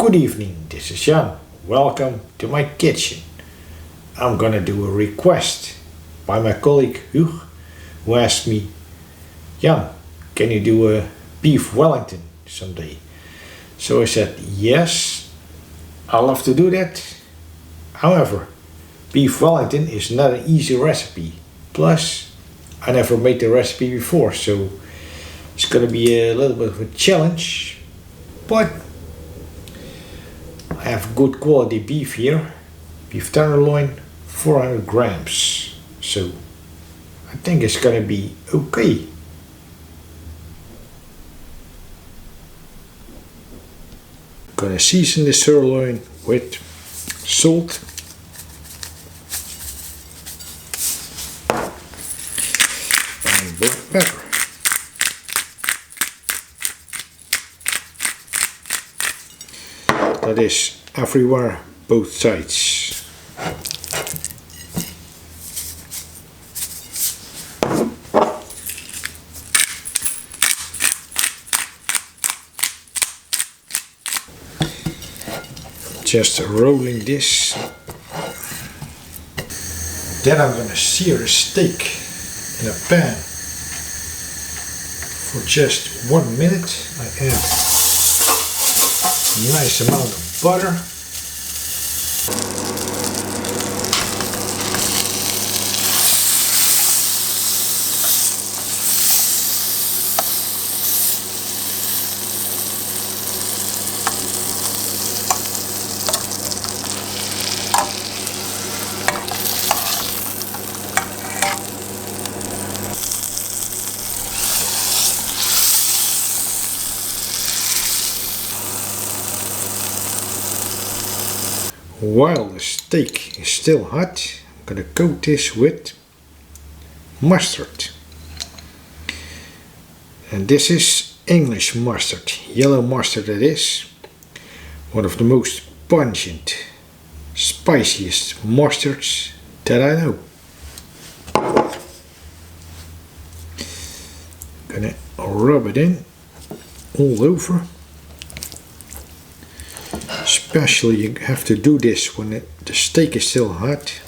Good evening, this is Jan. Welcome to my kitchen. I'm gonna do a request by my colleague Huug, who asked me, Jan, can you do a Beef Wellington someday? So I said, yes, I love to do that. However, Beef Wellington is not an easy recipe. Plus, I never made the recipe before, so it's gonna be a little bit of a challenge. But I have good quality beef here, beef tenderloin, 400 grams. So I think it's gonna be okay. Gonna season the sirloin with salt, and black pepper. That is everywhere, both sides. Just rolling this. Then I'm gonna sear a steak in a pan for just 1 minute. I add a nice amount of butter. While the steak is still hot, I'm gonna coat this with mustard. And this is English mustard, yellow mustard it is. One of the most pungent, spiciest mustards that I know. Gonna rub it in all over. Especially you have to do this when the steak is still hot.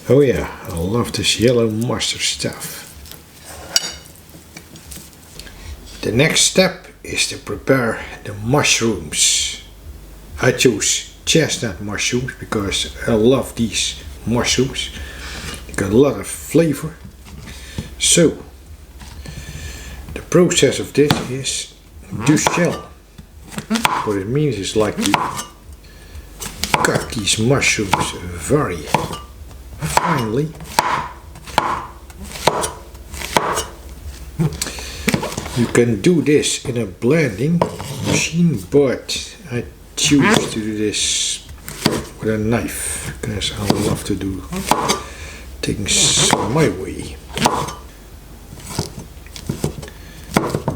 Oh yeah, I love this yellow mustard stuff. The next step is to prepare the mushrooms. I chose chestnut mushrooms because I love these mushrooms. Got a lot of flavor. So the process of this is to shell. What it means is like you cut these mushrooms very finely. You can do this in a blending machine, but I choose to do this with a knife because I love to do things my way.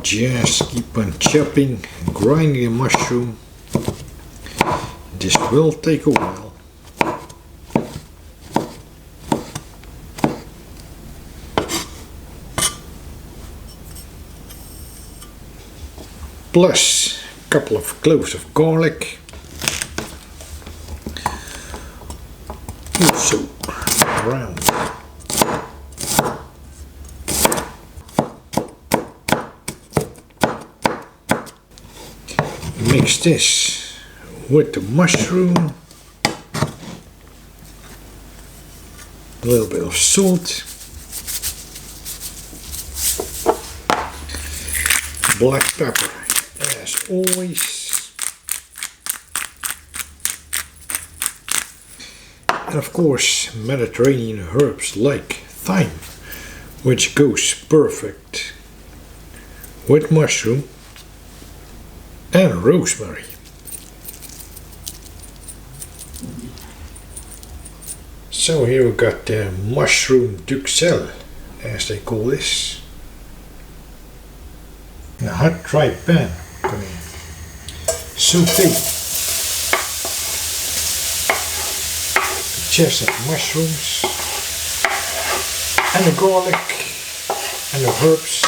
Just keep on chopping and grinding the mushroom. This will take a while. Plus a couple of cloves of garlic. Also ground. Mix this with the mushroom, a little bit of salt, black pepper as always, and of course Mediterranean herbs like thyme, which goes perfect with mushroom, and rosemary. So here we got the mushroom duxelle, as they call this. In a hot dry pan, I'm gonna saute the chestnut mushrooms. and the garlic and the herbs.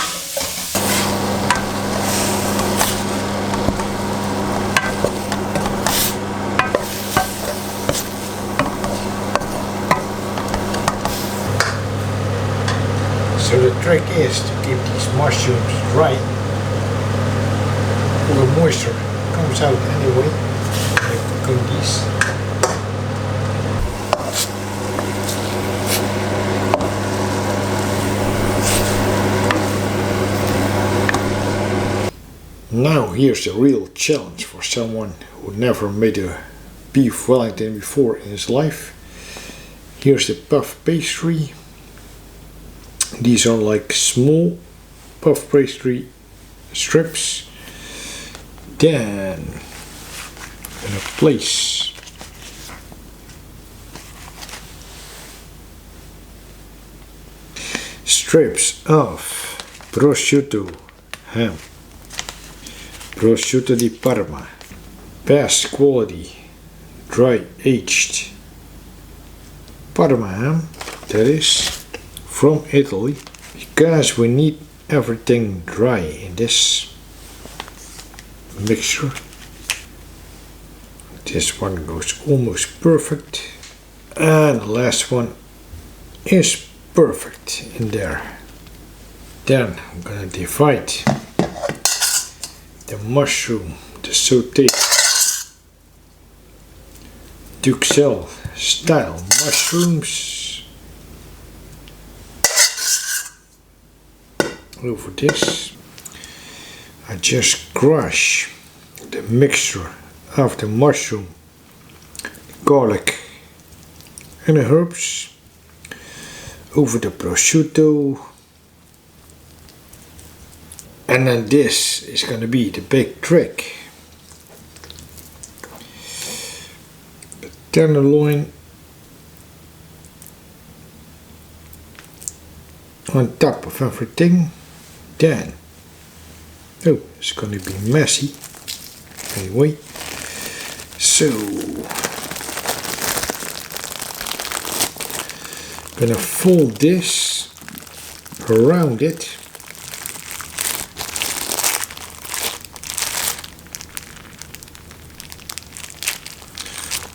So the trick is to keep these mushrooms dry. All the moisture comes out anyway when you cook these. Now here's a real challenge for someone who never made a beef Wellington before in his life. Here's the puff pastry. These are like small puff pastry strips. Then in a place strips of prosciutto ham. Prosciutto di Parma, best quality, dry aged Parma ham, that is, from Italy, because we need everything dry in this mixture. This one goes almost perfect, and the last one is perfect in there. Then I'm gonna divide the mushroom, the sauté Duxelles style mushrooms over this. I just crush the mixture of the mushroom, the garlic and the herbs over the prosciutto. And then this is going to be the big trick. The tenderloin on top of everything. Then, oh, it's going to be messy. Anyway, so I'm going to fold this around it.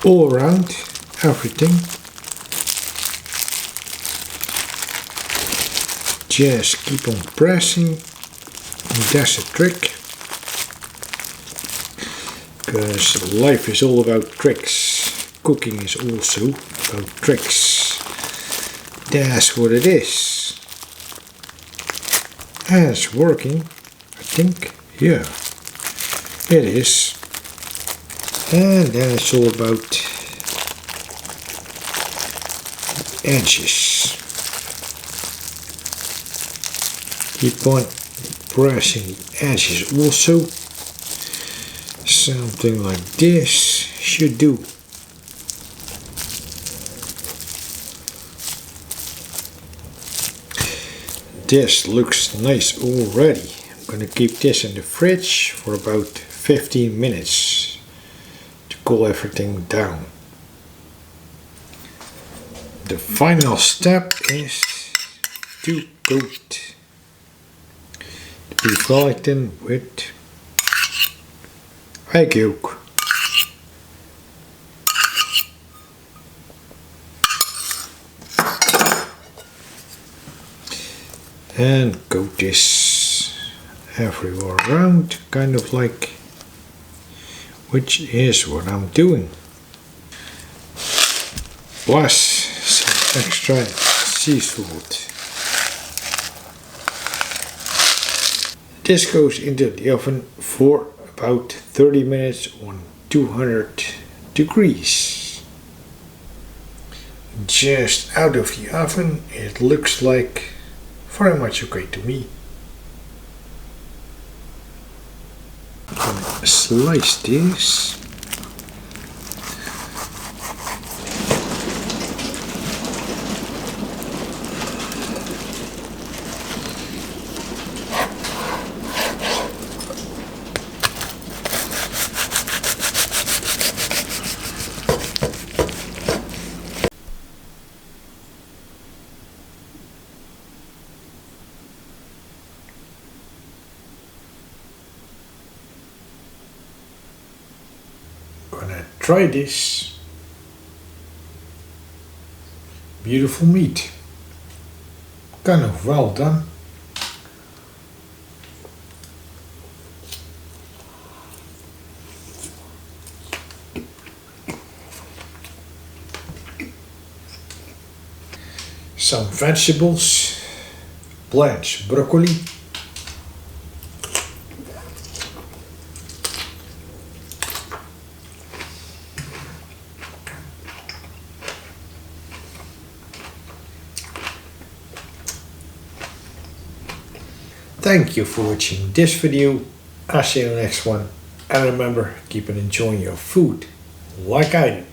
All around everything. Just keep on pressing. That's a trick. Because life is all about tricks. Cooking is also about tricks. That's what it is. And it's working, I think. Yeah, it is. And then it's all about edges. Keep on pressing the edges also. Something like this should do. This looks nice already. I'm gonna keep this in the fridge for about 15 minutes. Cool everything down. The final step is to coat the beef Wellington with egg yolk. And coat this everywhere around, kind of like, which is what I'm doing. Plus some extra seafood. This goes into the oven for about 30 minutes on 200 degrees. Just out of the oven, it looks like very much okay to me. Slice this. Try this. Beautiful meat. Kind of well done. Some vegetables. Blanched broccoli. Thank you for watching this video. I'll see you in the next one. And remember, keep on enjoying your food like I do.